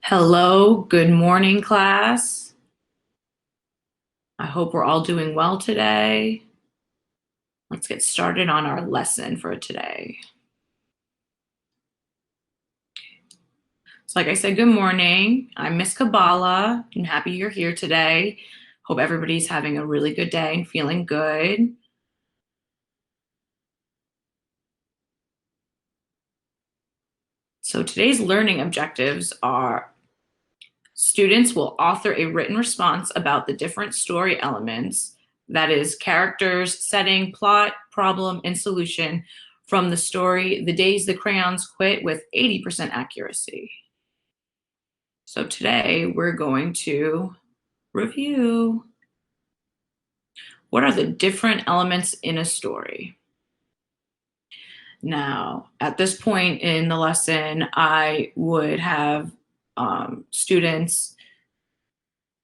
Hello, good morning, class. I hope we're all doing well today. Let's get started on our lesson for today. So like I said, good morning. I'm Miss Kibala. I'm happy you're here today. Hope everybody's having a really good day and feeling good. So today's learning objectives are: students will author a written response about the different story elements, that is, characters, setting, plot, problem, and solution from the story The Days the Crayons Quit with 80% accuracy. So today we're going to review what are the different elements in a story. Now, at this point in the lesson, I would have students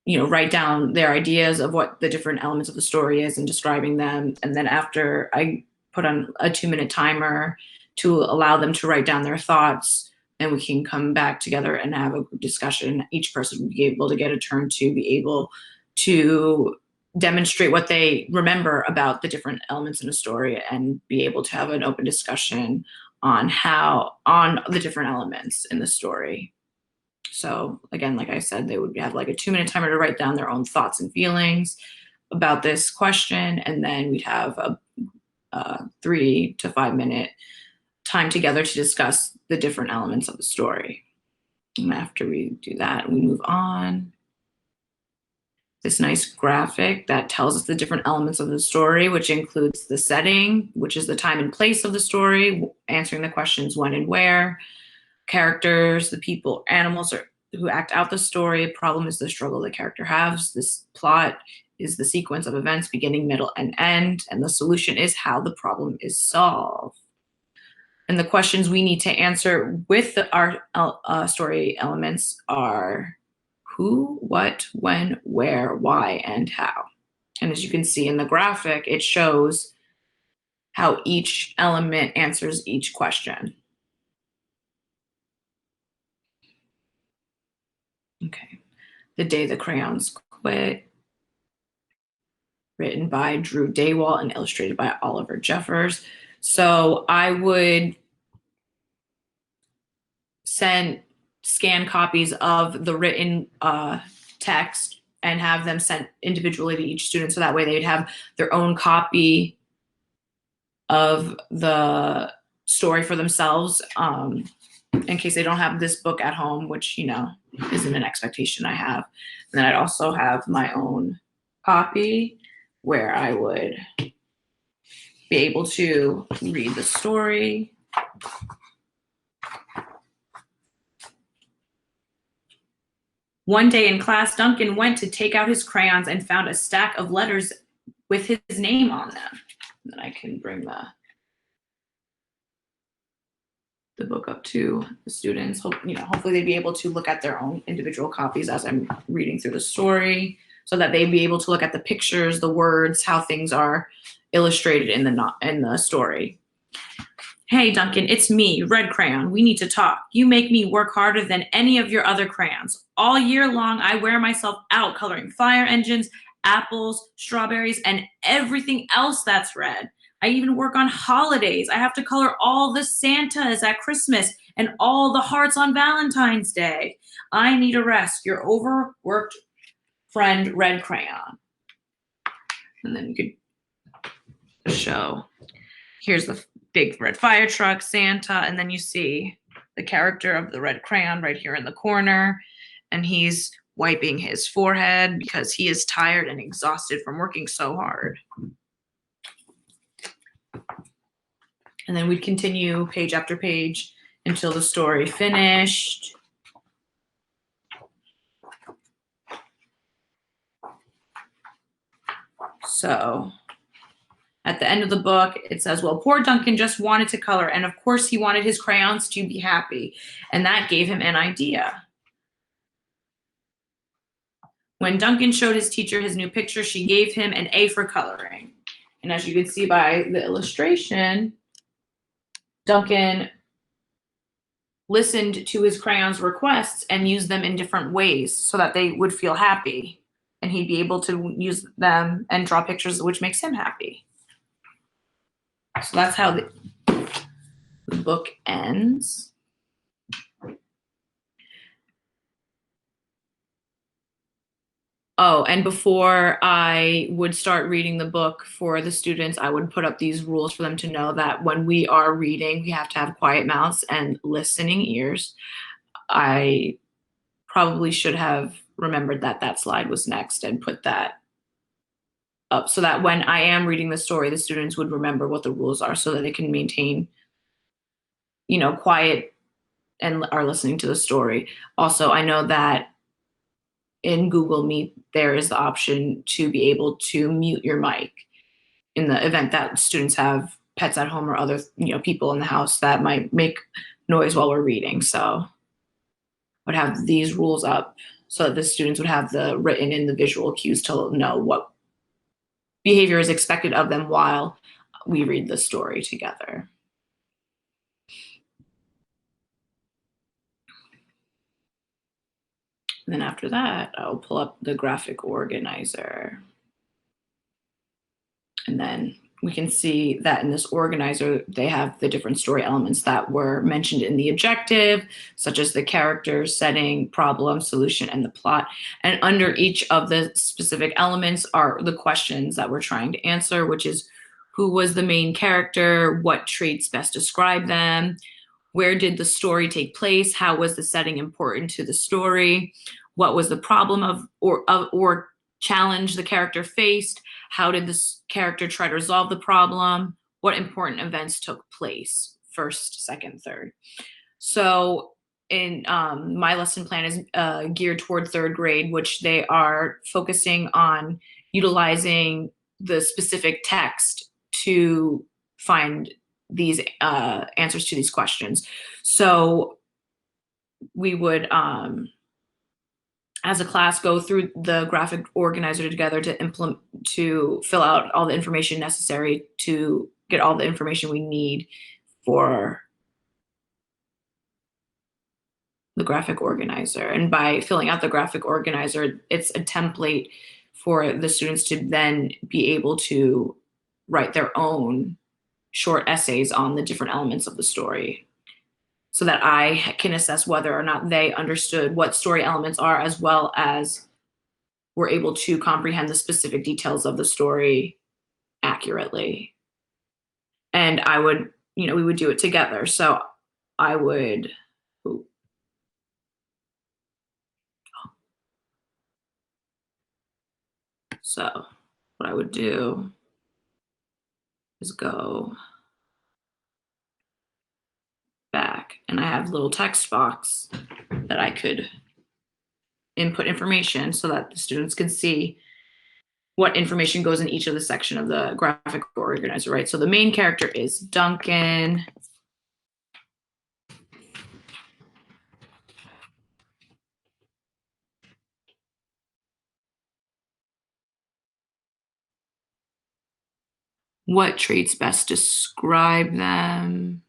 write down their ideas of what the different elements of the story is and describing them. And then after, I put on a 2-minute timer to allow them to write down their thoughts, and we can come back together and have a group discussion. Each person will be able to get a turn to be able to demonstrate what they remember about the different elements in a story and be able to have an open discussion on the different elements in the story. So again, like I said, they would have like a 2-minute timer to write down their own thoughts and feelings about this question. And then we'd have a 3 to 5 minute time together to discuss the different elements of the story. And after we do that, we move on. This nice graphic that tells us the different elements of the story, which includes the setting, which is the time and place of the story, answering the questions when and where, characters, the people, animals who act out the story, problem is the struggle the character has, this plot is the sequence of events beginning, middle, and end, and the solution is how the problem is solved. And the questions we need to answer with our story elements are who, what, when, where, why, and how. And as you can see in the graphic, it shows how each element answers each question. Okay, The Day the Crayons Quit, written by Drew Daywalt and illustrated by Oliver Jeffers. So I would scan copies of the written text and have them sent individually to each student, so that way they'd have their own copy of the story for themselves, in case they don't have this book at home, which, isn't an expectation I have. And then I'd also have my own copy where I would be able to read the story. One day in class, Duncan went to take out his crayons and found a stack of letters with his name on them. And then I can bring the book up to the students. Hopefully they'd be able to look at their own individual copies as I'm reading through the story, so that they'd be able to look at the pictures, the words, how things are illustrated in the story. Hey, Duncan, it's me, Red Crayon. We need to talk. You make me work harder than any of your other crayons. All year long, I wear myself out coloring fire engines, apples, strawberries, and everything else that's red. I even work on holidays. I have to color all the Santas at Christmas and all the hearts on Valentine's Day. I need a rest. Your overworked friend, Red Crayon. And then you could show, here's the big red fire truck, Santa, and then you see the character of the Red Crayon right here in the corner, and he's wiping his forehead because he is tired and exhausted from working so hard. And then we'd continue page after page until the story finished. So at the end of the book, it says, well, poor Duncan just wanted to color, and of course he wanted his crayons to be happy, and that gave him an idea. When Duncan showed his teacher his new picture, she gave him an A for coloring. And as you can see by the illustration, Duncan listened to his crayons requests and used them in different ways so that they would feel happy, and he'd be able to use them and draw pictures which makes him happy. So that's how the book ends. Oh, and before I would start reading the book for the students, I would put up these rules for them to know that when we are reading, we have to have quiet mouths and listening ears. I probably should have remembered that that slide was next and put that up so that when I am reading the story, the students would remember what the rules are so that they can maintain, quiet and are listening to the story. Also, I know that in Google Meet, there is the option to be able to mute your mic in the event that students have pets at home or other, people in the house that might make noise while we're reading. So I would have these rules up so that the students would have the written and the visual cues to know what behavior is expected of them while we read the story together. And then after that, I'll pull up the graphic organizer. And then we can see that in this organizer, they have the different story elements that were mentioned in the objective, such as the character, setting, problem, solution, and the plot. And under each of the specific elements are the questions that we're trying to answer, which is who was the main character, what traits best describe them, where did the story take place, how was the setting important to the story, what was the problem or challenge the character faced, how did this character try to resolve the problem, what important events took place, first, second, third. So in my lesson plan is geared toward third grade, which they are focusing on utilizing the specific text to find these answers to these questions. So we would, as a class, go through the graphic organizer together to fill out all the information necessary to get all the information we need for the graphic organizer. And by filling out the graphic organizer, it's a template for the students to then be able to write their own short essays on the different elements of the story, so that I can assess whether or not they understood what story elements are, as well as were able to comprehend the specific details of the story accurately. And I would, we would do it together. So I would, so what I would do is go back, and I have a little text box that I could input information so that the students can see what information goes in each of the section of the graphic organizer, right? So the main character is Duncan. What traits best describe them?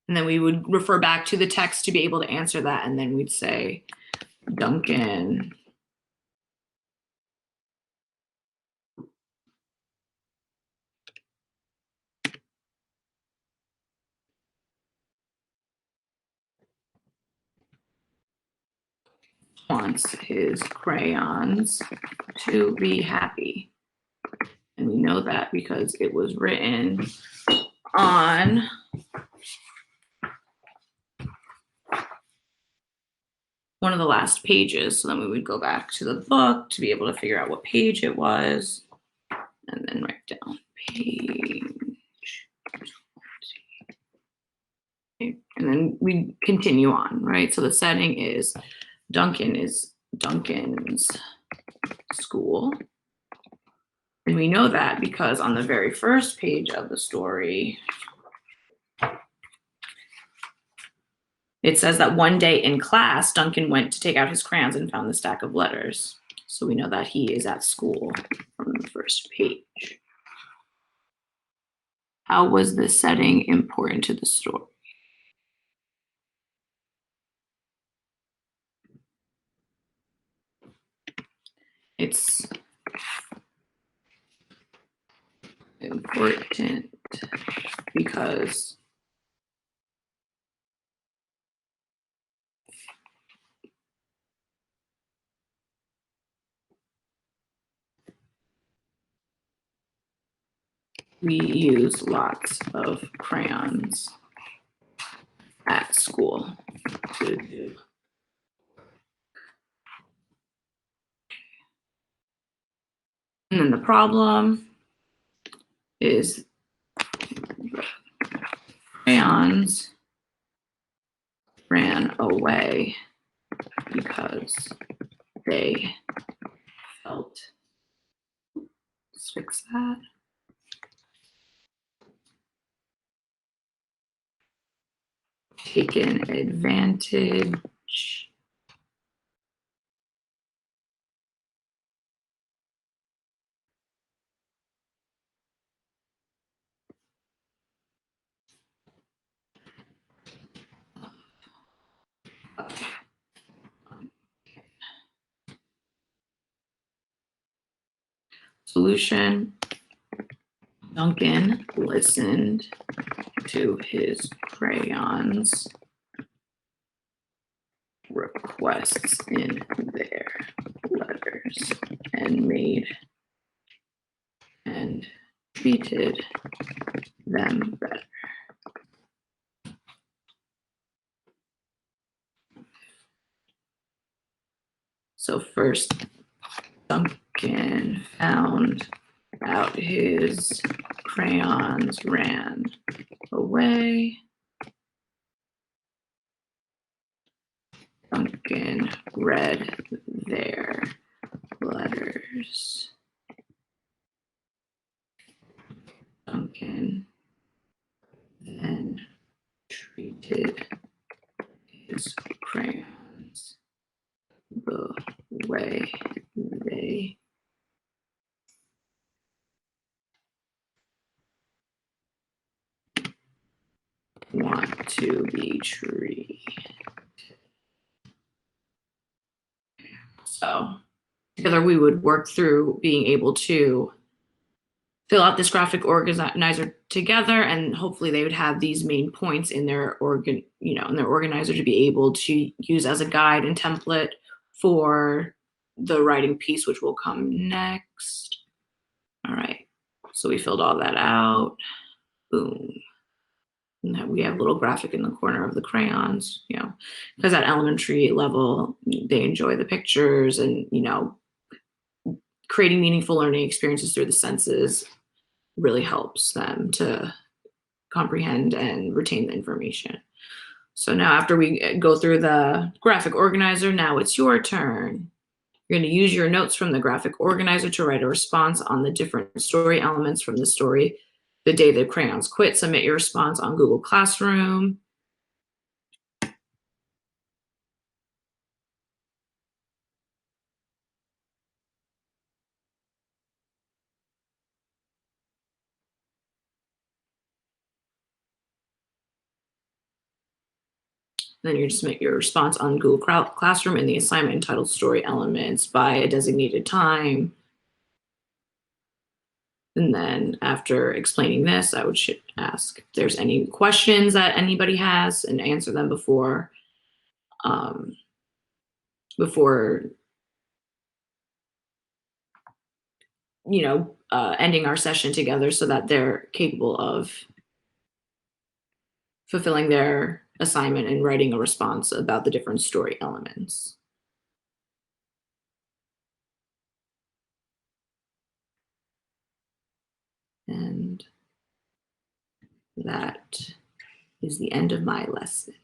And then we would refer back to the text to be able to answer that. And then we'd say, Duncan wants his crayons to be happy. And we know that because it was written on one of the last pages. So then we would go back to the book to be able to figure out what page it was, and then write down page 20. And then we continue on, right? So the setting is Duncan's school. And we know that because on the very first page of the story, it says that one day in class, Duncan went to take out his crayons and found the stack of letters. So we know that he is at school from the first page. How was the setting important to the story? It's important because we use lots of crayons at school to do. And then the problem is crayons ran away because they felt, let's fix that. Taken advantage of. Solution: Duncan listened to his crayons requests in their letters and made and treated them better. So first, Duncan found out his crayons ran away. Duncan read their letters. Duncan then treated his crayons the way they want to be treated. So together we would work through being able to fill out this graphic organizer together, and hopefully they would have these main points in their in their organizer to be able to use as a guide and template for the writing piece, which will come next. All right, so we filled all that out. Boom. And that we have a little graphic in the corner of the crayons, because at elementary level, they enjoy the pictures and, creating meaningful learning experiences through the senses really helps them to comprehend and retain the information. So now after we go through the graphic organizer, now it's your turn. You're going to use your notes from the graphic organizer to write a response on the different story elements from the story, The Day the Crayons Quit. Submit your response on Google Classroom. Then you just submit your response on Google Classroom in the assignment entitled Story Elements by a designated time. And then after explaining this, I would ask if there's any questions that anybody has and answer them before ending our session together, so that they're capable of fulfilling their assignment and writing a response about the different story elements. And that is the end of my lesson.